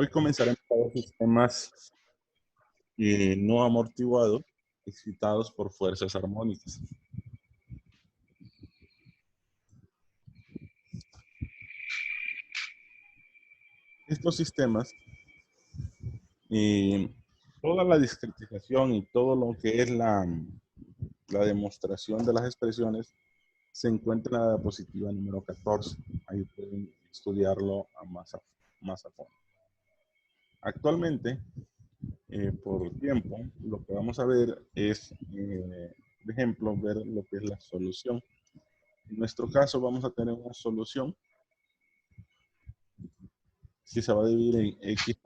Hoy comenzaremos a ver sistemas no amortiguados excitados por fuerzas armónicas. Estos sistemas, toda la discretización y todo lo que es la demostración de las expresiones se encuentra en la diapositiva número 14. Ahí pueden estudiarlo más a fondo. Actualmente, por tiempo, lo que vamos a ver es, por ejemplo, ver lo que es la solución. En nuestro caso vamos a tener una solución que se va a dividir en x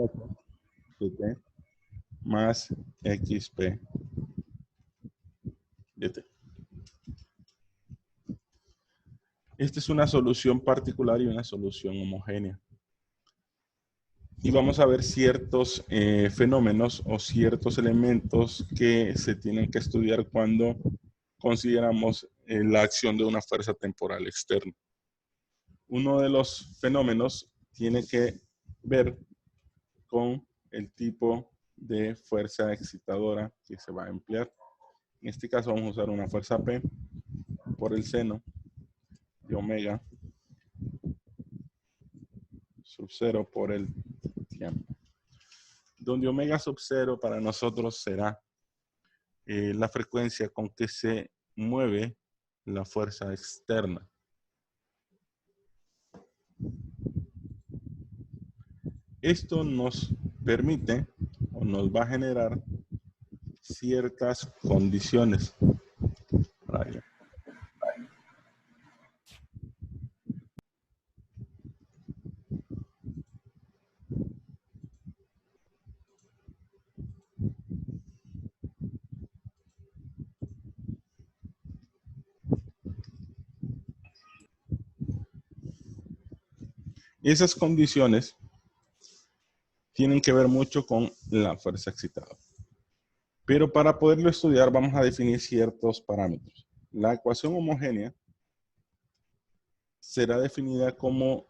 de t más xp de t. Esta es una solución particular y una solución homogénea. Y vamos a ver ciertos fenómenos o ciertos elementos que se tienen que estudiar cuando consideramos la acción de una fuerza temporal externa. Uno de los fenómenos tiene que ver con el tipo de fuerza excitadora que se va a emplear. En este caso vamos a usar una fuerza P por el seno de omega sub 0 por el tiempo. Donde omega sub 0 para nosotros será la frecuencia con que se mueve la fuerza externa. Esto nos permite o nos va a generar ciertas condiciones. Esas condiciones tienen que ver mucho con la fuerza excitada. Pero para poderlo estudiar vamos a definir ciertos parámetros. La ecuación homogénea será definida como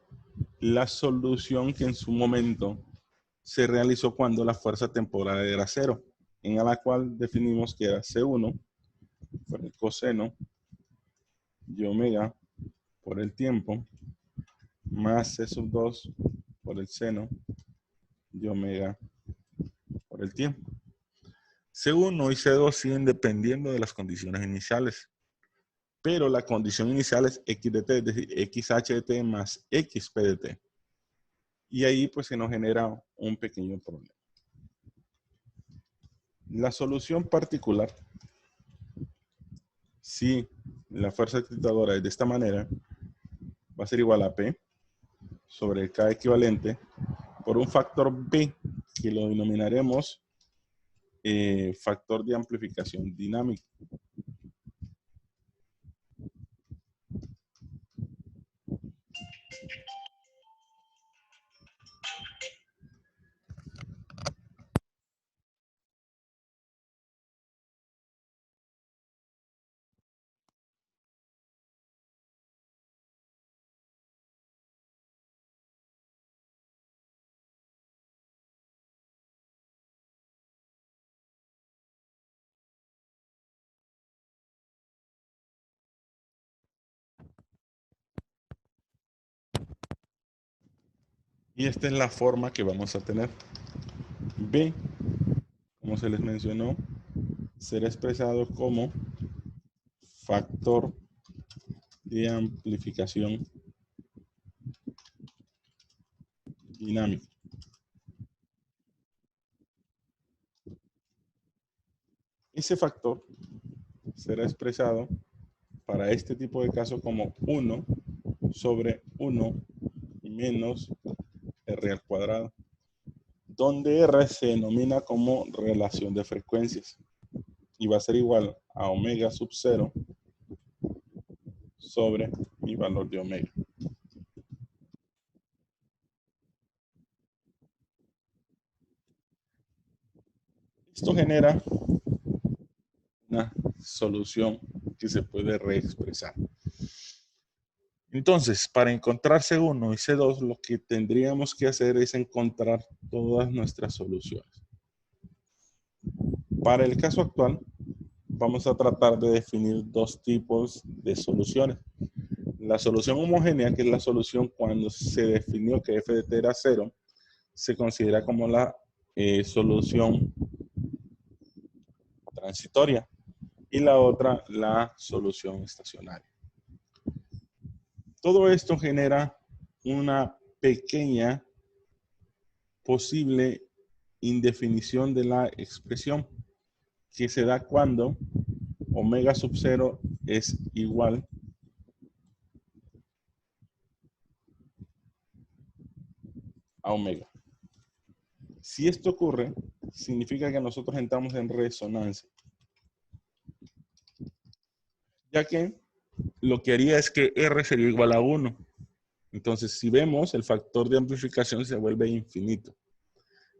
la solución que en su momento se realizó cuando la fuerza temporal era 0, en la cual definimos que era C1 por el coseno de omega por el tiempo más C sub 2 por el seno de omega por el tiempo. C1 y C2 siguen dependiendo de las condiciones iniciales, pero la condición inicial es x de t, es decir, xh de t más xp de t. Y ahí pues se nos genera un pequeño problema. La solución particular, si la fuerza excitadora es de esta manera, va a ser igual a P sobre K equivalente por un factor B que lo denominaremos factor de amplificación dinámica. Y esta es la forma que vamos a tener. B, como se les mencionó, será expresado como factor de amplificación dinámica. Ese factor será expresado para este tipo de caso como 1 sobre 1 menos R al cuadrado, donde R se denomina como relación de frecuencias y va a ser igual a omega sub 0 sobre mi valor de omega. Esto genera una solución que se puede reexpresar. Entonces, para encontrar C1 y C2, lo que tendríamos que hacer es encontrar todas nuestras soluciones. Para el caso actual, vamos a tratar de definir dos tipos de soluciones. La solución homogénea, que es la solución cuando se definió que f de t era 0, se considera como la solución transitoria, y la otra la solución estacionaria. Todo esto genera una pequeña posible indefinición de la expresión que se da cuando omega sub 0 es igual a omega. Si esto ocurre, significa que nosotros entramos en resonancia, ya que lo que haría es que R sería igual a 1. Entonces, si vemos, el factor de amplificación se vuelve infinito.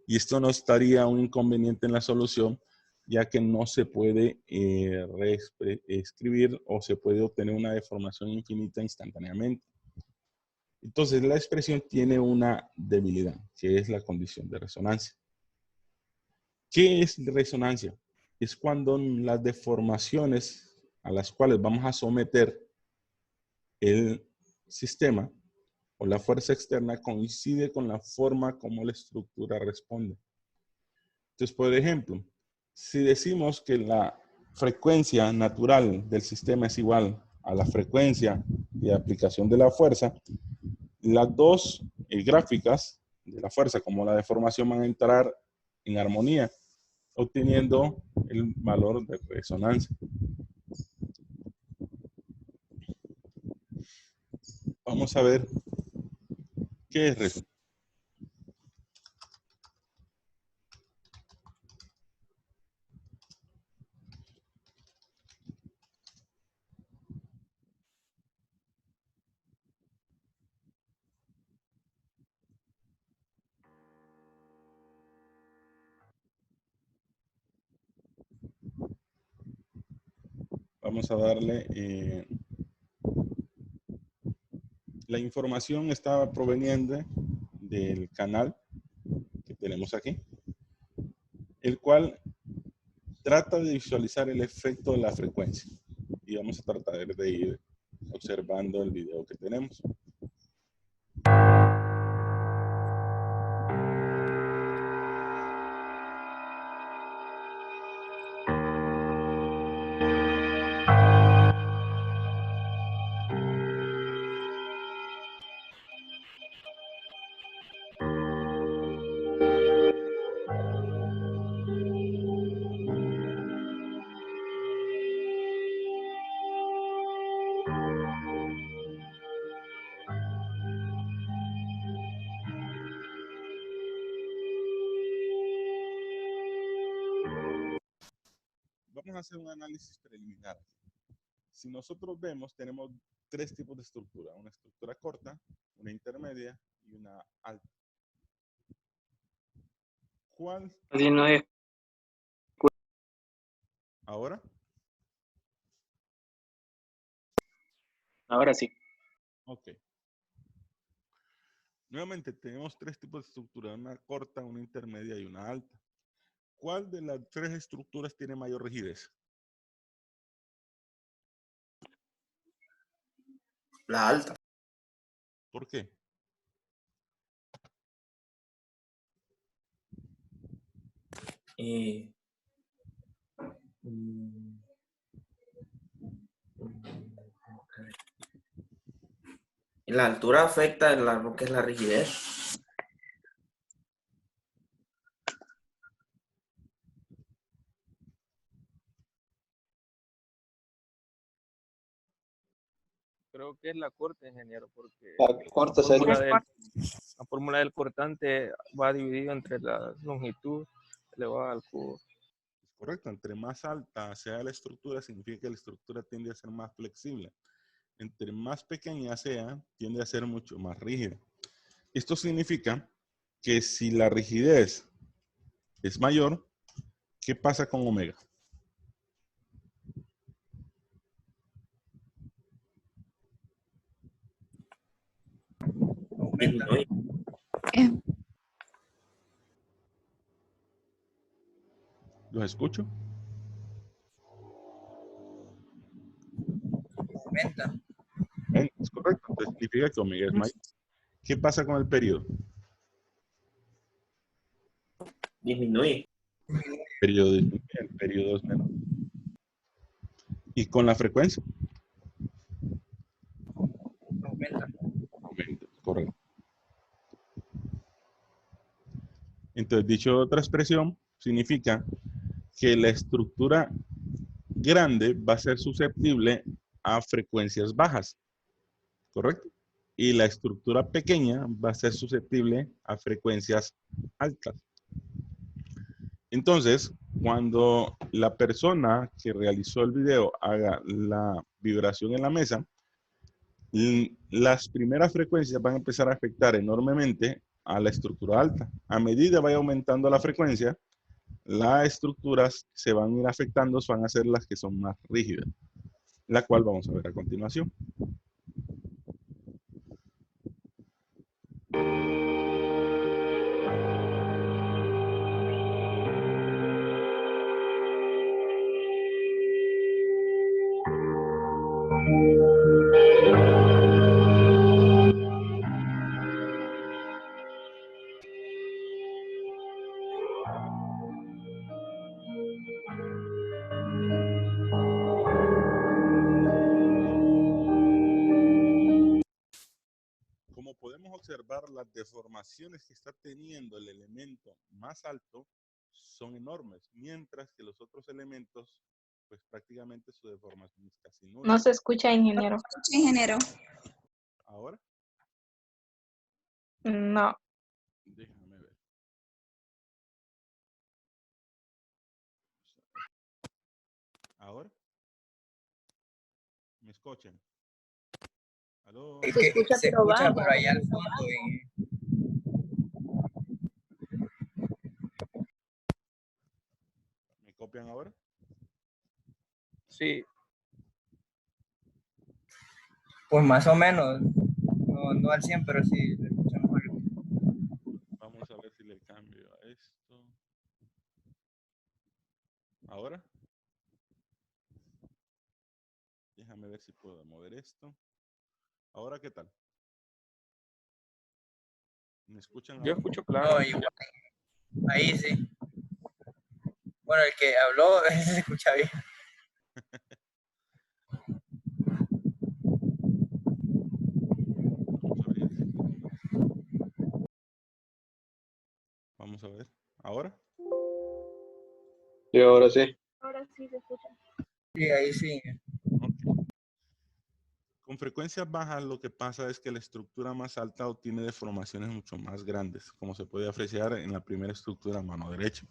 Y esto no estaría un inconveniente en la solución, ya que no se puede reescribir o se puede obtener una deformación infinita instantáneamente. Entonces, la expresión tiene una debilidad, que es la condición de resonancia. ¿Qué es resonancia? Es cuando las deformaciones a las cuales vamos a someter el sistema o la fuerza externa coincide con la forma como la estructura responde. Entonces, por ejemplo, si decimos que la frecuencia natural del sistema es igual a la frecuencia de aplicación de la fuerza, las dos gráficas de la fuerza como la deformación van a entrar en armonía, obteniendo el valor de resonancia. Vamos a ver qué es resonancia. Vamos a darle, la información está proveniente del canal que tenemos aquí, el cual trata de visualizar el efecto de la frecuencia. Y vamos a tratar de ir observando el video que tenemos. Vamos a hacer un análisis preliminar. Si nosotros vemos, tenemos tres tipos de estructura. Una estructura corta, una intermedia y una alta. ¿Cuál? Así no es. ¿Ahora? Ahora sí. Ok. Nuevamente tenemos tres tipos de estructura, una corta, una intermedia y una alta. ¿Cuál de las tres estructuras tiene mayor rigidez? La alta. ¿Por qué? La altura afecta lo que es la rigidez. Creo que es la corta, ingeniero, porque La corta sería. la fórmula del cortante va dividido entre la longitud elevada al cubo. Correcto, entre más alta sea la estructura, significa que la estructura tiende a ser más flexible. Entre más pequeña sea, tiende a ser mucho más rígida. Esto significa que si la rigidez es mayor, ¿qué pasa con omega? Disminuye. ¿Los escucho? Aumenta. Es correcto. Entonces significa que omega es mayor. ¿Qué pasa con el periodo? Disminuye. El periodo disminuye, el periodo es menor. ¿Y con la frecuencia? Aumenta. Aumenta, correcto. Entonces, dicho otra expresión, significa que la estructura grande va a ser susceptible a frecuencias bajas, ¿correcto? Y la estructura pequeña va a ser susceptible a frecuencias altas. Entonces, cuando la persona que realizó el video haga la vibración en la mesa, las primeras frecuencias van a empezar a afectar enormemente a la estructura alta. A medida vaya aumentando la frecuencia, las estructuras se van a ir afectando, van a ser las que son más rígidas, la cual vamos a ver a continuación. Como podemos observar, las deformaciones que está teniendo el elemento más alto son enormes, mientras que los otros elementos, pues prácticamente su deformación es casi nula. No se escucha, ingeniero. Ingeniero. Ahora, No. déjame ver. Ahora, ¿me escuchan? ¿Aló? Es Se que escucha, se pero escucha bajo. por ahí al fondo y ¿Me copian ahora? Sí, pues más o menos, no, no al 100, pero sí le escuchamos algo. Vamos a ver si le cambio a esto. ¿Ahora? Déjame ver si puedo mover esto. ¿Ahora qué tal? ¿Me escuchan yo ahora? escucho claro. No, igual, ahí sí. Bueno, el que habló, ese se escucha bien. Vamos a abrir esto. Vamos a ver. ¿Ahora? Sí, ahora sí. Ahora sí se escucha. Sí, ahí sí. Ok. Con frecuencias bajas lo que pasa es que la estructura más alta obtiene deformaciones mucho más grandes, como se puede apreciar en la primera estructura a mano derecha.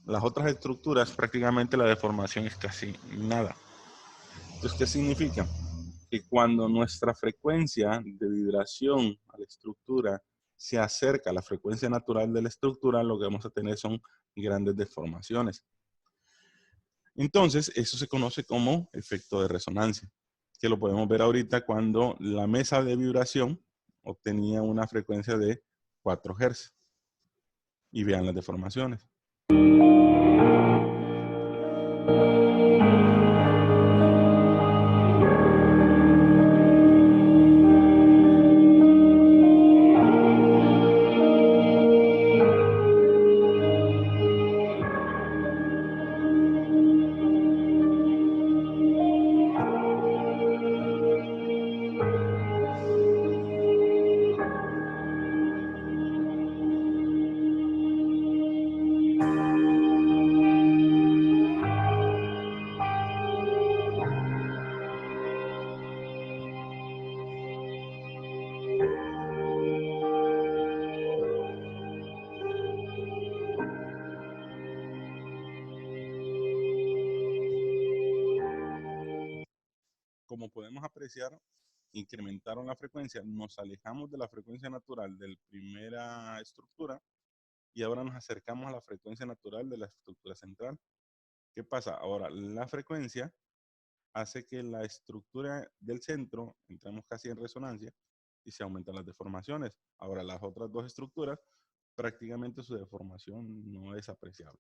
Las otras estructuras prácticamente la deformación es casi nada. Entonces, ¿qué significa? Que cuando nuestra frecuencia de vibración a la estructura se acerca a la frecuencia natural de la estructura, lo que vamos a tener son grandes deformaciones. Entonces, eso se conoce como efecto de resonancia, que lo podemos ver ahorita cuando la mesa de vibración obtenía una frecuencia de 4 Hz. Y vean las deformaciones. Como podemos apreciar, incrementaron la frecuencia, nos alejamos de la frecuencia natural de la primera estructura y ahora nos acercamos a la frecuencia natural de la estructura central. ¿Qué pasa? Ahora la frecuencia hace que la estructura del centro, entramos casi en resonancia, y se aumentan las deformaciones. Ahora, las otras dos estructuras, prácticamente su deformación no es apreciable.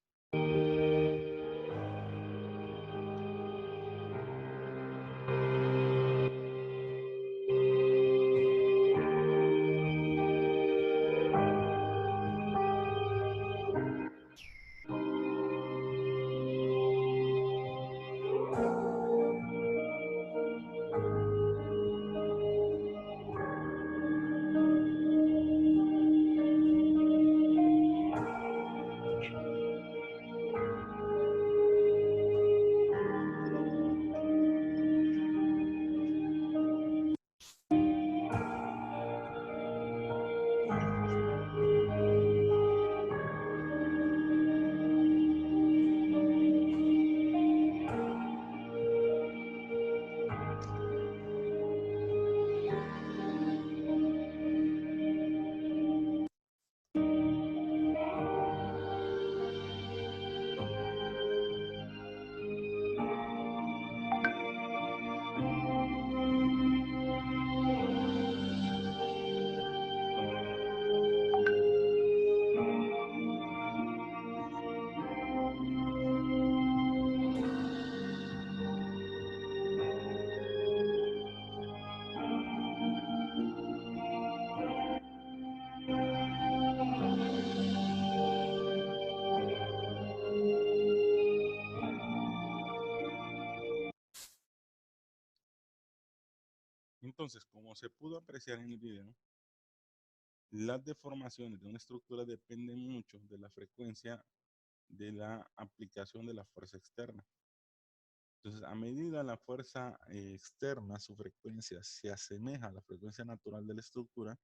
Entonces, como se pudo apreciar en el video, las deformaciones de una estructura dependen mucho de la frecuencia de la aplicación de la fuerza externa. Entonces, a medida la fuerza externa, su frecuencia se asemeja a la frecuencia natural de la estructura,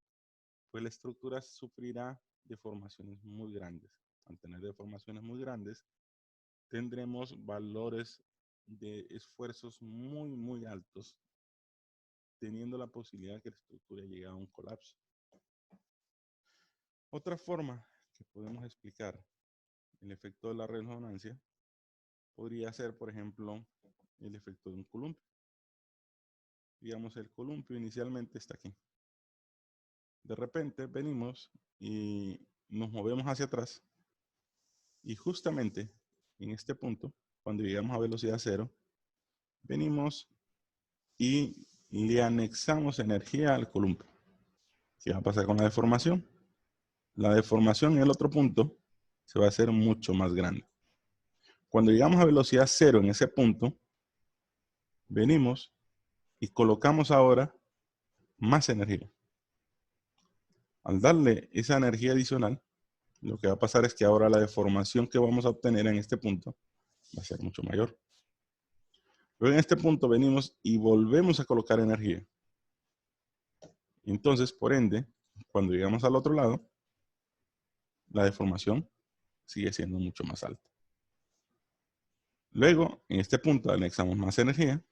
pues la estructura sufrirá deformaciones muy grandes. Al tener deformaciones muy grandes, tendremos valores de esfuerzos muy altos, teniendo la posibilidad de que la estructura llegue a un colapso. Otra forma que podemos explicar el efecto de la resonancia podría ser, por ejemplo, el efecto de un columpio. Digamos, el columpio inicialmente está aquí. De repente venimos y nos movemos hacia atrás y justamente en este punto, cuando llegamos a velocidad cero, venimos y le anexamos energía al columpio. ¿Qué va a pasar con la deformación? La deformación en el otro punto se va a hacer mucho más grande. Cuando llegamos a velocidad cero en ese punto, venimos y colocamos ahora más energía. Al darle esa energía adicional, lo que va a pasar es que ahora la deformación que vamos a obtener en este punto va a ser mucho mayor. Luego en este punto venimos y volvemos a colocar energía. Entonces, por ende, cuando llegamos al otro lado, la deformación sigue siendo mucho más alta. Luego, en este punto anexamos más energía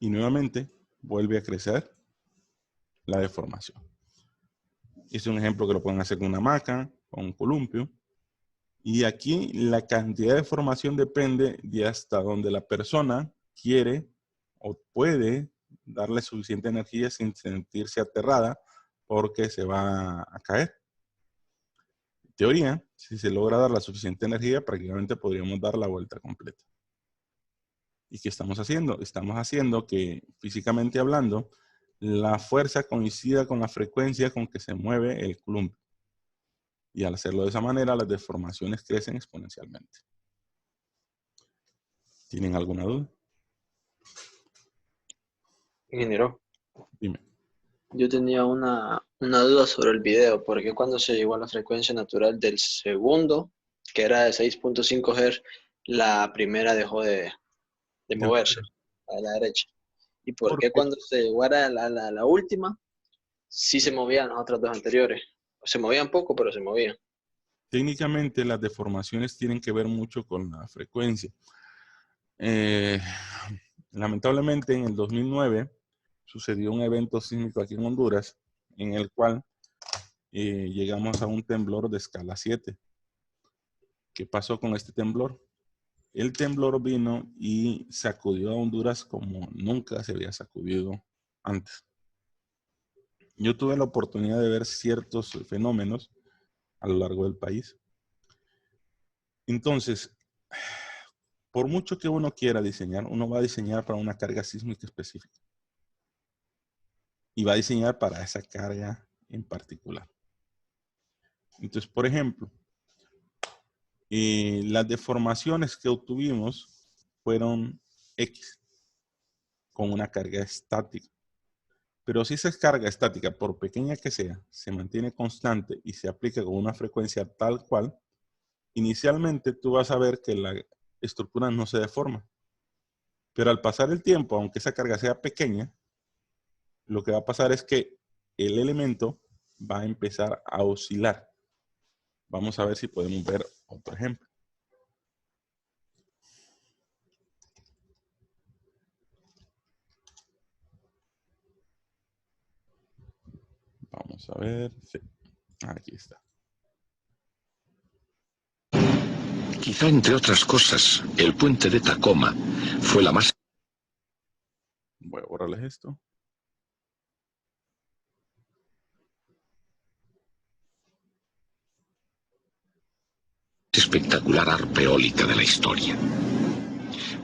y nuevamente vuelve a crecer la deformación. Es un ejemplo que lo pueden hacer con una hamaca, con un columpio. Y aquí la cantidad de deformación depende de hasta donde la persona quiere o puede darle suficiente energía sin sentirse aterrada porque se va a caer. En teoría, si se logra dar la suficiente energía, prácticamente podríamos dar la vuelta completa. ¿Y qué estamos haciendo? Estamos haciendo que, físicamente hablando, la fuerza coincida con la frecuencia con que se mueve el columpio. Y al hacerlo de esa manera, las deformaciones crecen exponencialmente. ¿Tienen alguna duda? Ingeniero, Dime. yo tenía una duda sobre el video, porque cuando se llegó a la frecuencia natural del segundo, que era de 6.5 Hz, la primera dejó de moverse a la derecha. ¿Y por qué Porque cuando se llegó a la última, sí se movían las otras dos anteriores? Se movían poco, pero se movían. técnicamente las deformaciones tienen que ver mucho con la frecuencia. Lamentablemente en el 2009 sucedió un evento sísmico aquí en Honduras en el cual llegamos a un temblor de escala 7. ¿Qué pasó con este temblor? El temblor vino y sacudió a Honduras como nunca se había sacudido antes. Yo tuve la oportunidad de ver ciertos fenómenos a lo largo del país. Entonces, por mucho que uno quiera diseñar, uno va a diseñar para una carga sísmica específica. Y va a diseñar para esa carga en particular. Entonces, por ejemplo, las deformaciones que obtuvimos fueron X, con una carga estática. Pero si esa carga estática, por pequeña que sea, se mantiene constante y se aplica con una frecuencia tal cual, inicialmente tú vas a ver que la estructura no se deforma. Pero al pasar el tiempo, aunque esa carga sea pequeña, lo que va a pasar es que el elemento va a empezar a oscilar. Vamos a ver si podemos ver otro ejemplo. Vamos a ver. Sí, aquí está. Quizá entre otras cosas, el puente de Tacoma fue la más Voy a borrarles esto. espectacular arpa eólica de la historia.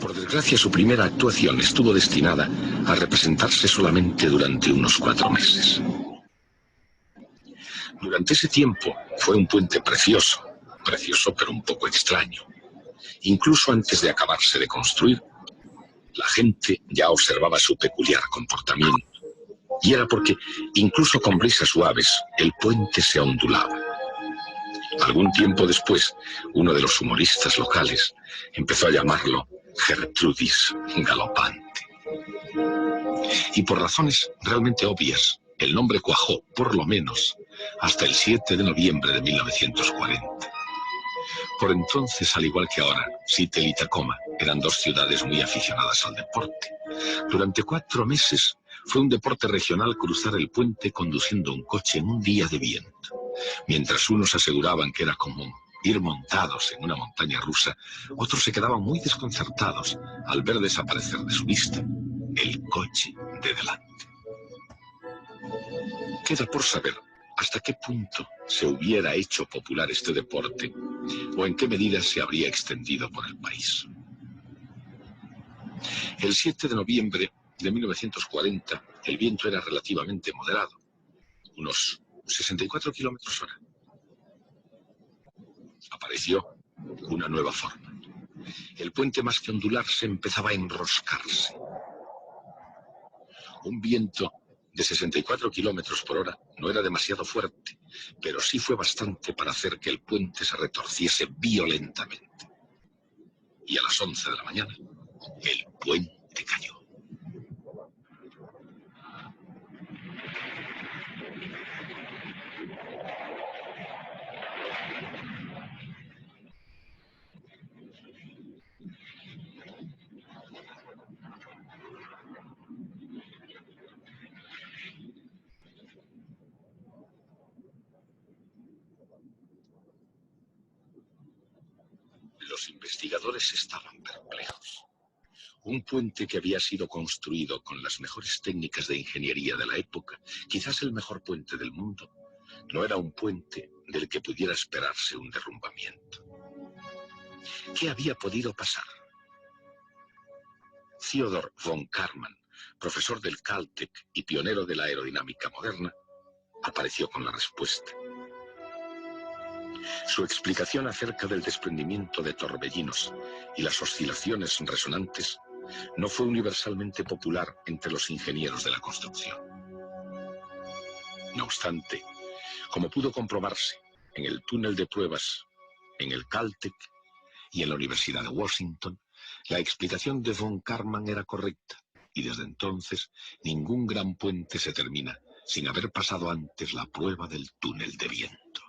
Por desgracia, su primera actuación estuvo destinada a representarse solamente durante unos 4 meses. Durante ese tiempo fue un puente precioso pero un poco extraño. Incluso antes de acabarse de construir, la gente ya observaba su peculiar comportamiento. Y era porque, incluso con brisas suaves, el puente se ondulaba. Algún tiempo después, uno de los humoristas locales empezó a llamarlo Gertrudis Galopante. Y por razones realmente obvias, el nombre cuajó, por lo menos, hasta el 7 de noviembre de 1940. Por entonces, al igual que ahora, Seattle y Tacoma eran 2 ciudades muy aficionadas al deporte. Durante 4 meses fue un deporte regional cruzar el puente conduciendo un coche en un día de viento. Mientras unos aseguraban que era como ir montados en una montaña rusa, otros se quedaban muy desconcertados al ver desaparecer de su vista el coche de delante. Queda por saber hasta qué punto se hubiera hecho popular este deporte o en qué medida se habría extendido por el país. El 7 de noviembre de 1940 el viento era relativamente moderado, unos 64 kilómetros hora. Apareció una nueva forma. El puente, más que ondularse, empezaba a enroscarse. Un viento de 64 kilómetros por hora no era demasiado fuerte, pero sí fue bastante para hacer que el puente se retorciese violentamente. Y a las 11 de la mañana, el puente cayó. Los investigadores estaban perplejos. Un puente que había sido construido con las mejores técnicas de ingeniería de la época, quizás el mejor puente del mundo, no era un puente del que pudiera esperarse un derrumbamiento. ¿Qué había podido pasar? Theodor von Karman, profesor del Caltech y pionero de la aerodinámica moderna, apareció con la respuesta. Su explicación acerca del desprendimiento de torbellinos y las oscilaciones resonantes no fue universalmente popular entre los ingenieros de la construcción. No obstante, como pudo comprobarse en el túnel de pruebas, en el Caltech y en la Universidad de Washington, la explicación de von Karman era correcta, y desde entonces ningún gran puente se termina sin haber pasado antes la prueba del túnel de viento.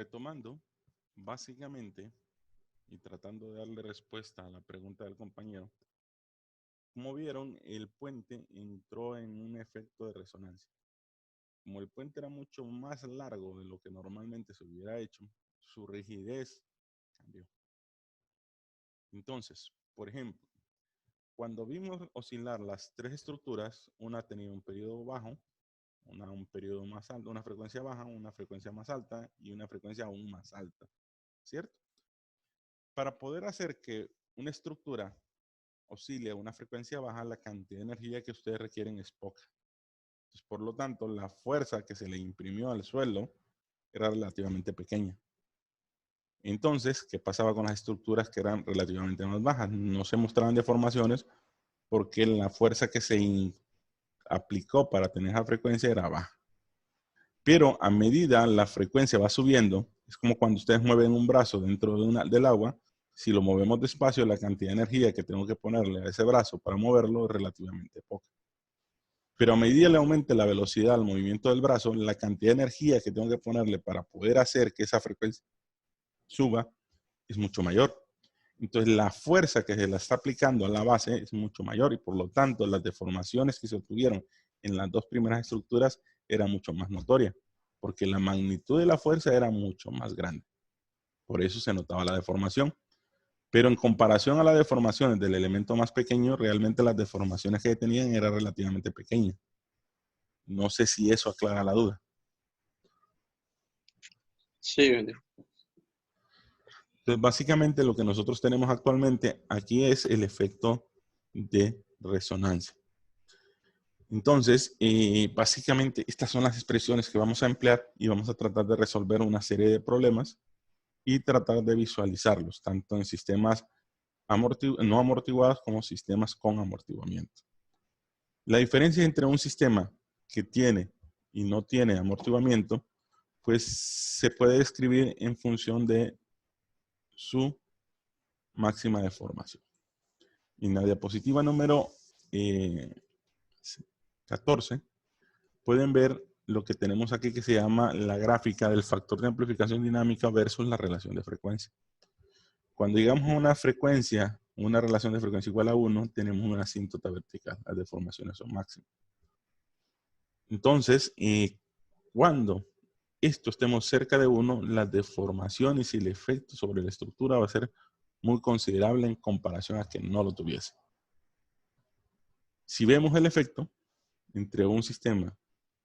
retomando, básicamente, y tratando de darle respuesta a la pregunta del compañero, como vieron, el puente entró en un efecto de resonancia. Como el puente era mucho más largo de lo que normalmente se hubiera hecho, su rigidez cambió. Entonces, por ejemplo, cuando vimos oscilar las tres estructuras, una tenía un periodo bajo, un periodo más alto, una frecuencia baja, una frecuencia más alta y una frecuencia aún más alta, ¿cierto? Para poder hacer que una estructura oscile a una frecuencia baja, la cantidad de energía que ustedes requieren es poca. Entonces, por lo tanto, la fuerza que se le imprimió al suelo era relativamente pequeña. Entonces, ¿qué pasaba con las estructuras que eran relativamente más bajas? No se mostraban deformaciones porque la fuerza que se aplicó para tener esa frecuencia era baja. Pero a medida la frecuencia va subiendo, es como cuando ustedes mueven un brazo dentro del agua, si lo movemos despacio, la cantidad de energía que tengo que ponerle a ese brazo para moverlo es relativamente poca. Pero a medida que le aumente la velocidad al movimiento del brazo, la cantidad de energía que tengo que ponerle para poder hacer que esa frecuencia suba es mucho mayor. Entonces la fuerza que se la está aplicando a la base es mucho mayor y por lo tanto las deformaciones que se obtuvieron en las dos primeras estructuras era mucho más notoria, porque la magnitud de la fuerza era mucho más grande. Por eso se notaba la deformación. Pero en comparación a las deformaciones del elemento más pequeño, realmente las deformaciones que tenían eran relativamente pequeñas. No sé si eso aclara la duda. Sí, Entonces, básicamente lo que nosotros tenemos actualmente aquí es el efecto de resonancia. Entonces, básicamente estas son las expresiones que vamos a emplear y vamos a tratar de resolver una serie de problemas y tratar de visualizarlos, tanto en sistemas no amortiguados como sistemas con amortiguamiento. La diferencia entre un sistema que tiene y no tiene amortiguamiento, pues se puede describir en función de su máxima deformación. En la diapositiva número 14, pueden ver lo que tenemos aquí que se llama la gráfica del factor de amplificación dinámica versus la relación de frecuencia. Cuando llegamos a una frecuencia, una relación de frecuencia igual a 1, tenemos una asíntota vertical. Las deformaciones son máximas. Entonces, cuando esto estemos cerca de 1, las deformaciones y el efecto sobre la estructura va a ser muy considerable en comparación a que no lo tuviese. Si vemos el efecto entre un sistema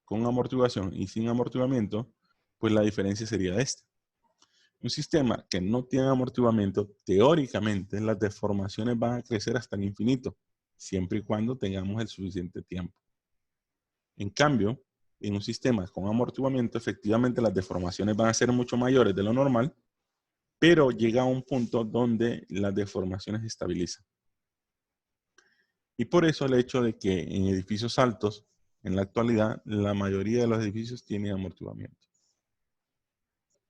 con amortiguación y sin amortiguamiento, pues la diferencia sería esta. Un sistema que no tiene amortiguamiento, teóricamente las deformaciones van a crecer hasta el infinito, siempre y cuando tengamos el suficiente tiempo. En cambio, en un sistema con amortiguamiento, efectivamente las deformaciones van a ser mucho mayores de lo normal, pero llega a un punto donde las deformaciones se estabilizan. Y por eso el hecho de que en edificios altos, en la actualidad, la mayoría de los edificios tienen amortiguamiento.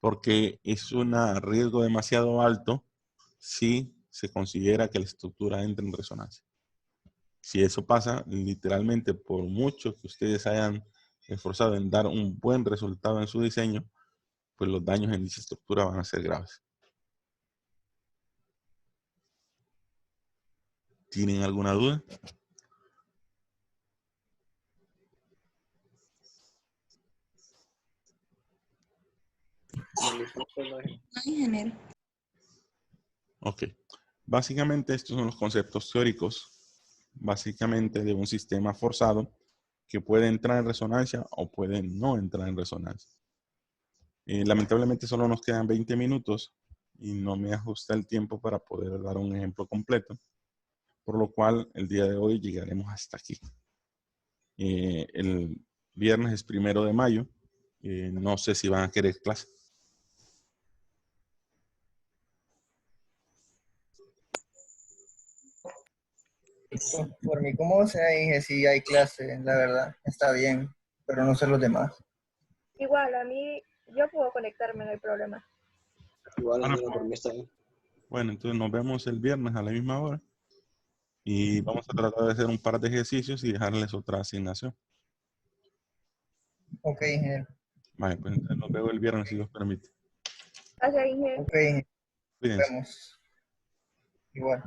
Porque es un riesgo demasiado alto si se considera que la estructura entra en resonancia. Si eso pasa, literalmente, por mucho que ustedes hayan esforzado en dar un buen resultado en su diseño, pues los daños en dicha estructura van a ser graves. ¿Tienen alguna duda? Ingeniero. Ok. Básicamente estos son los conceptos teóricos, básicamente de un sistema forzado que puede entrar en resonancia o puede no entrar en resonancia. Lamentablemente solo nos quedan 20 minutos y no me ajusta el tiempo para poder dar un ejemplo completo, por lo cual el día de hoy llegaremos hasta aquí. El viernes es 1 de mayo, no sé si van a querer clase. Por mí, como sea, dije, si hay clase, la verdad, está bien, pero no sé los demás. Igual, a mí, yo puedo conectarme, no hay problema. igual, ingeniero, por mí está bien. Bueno, entonces nos vemos el viernes a la misma hora y vamos a tratar de hacer un par de ejercicios y dejarles otra asignación. Ok, ingeniero. Vale, pues entonces nos vemos el viernes si Dios permite. Gracias, Inge. Ok, nos Cuídense. vemos. Igual.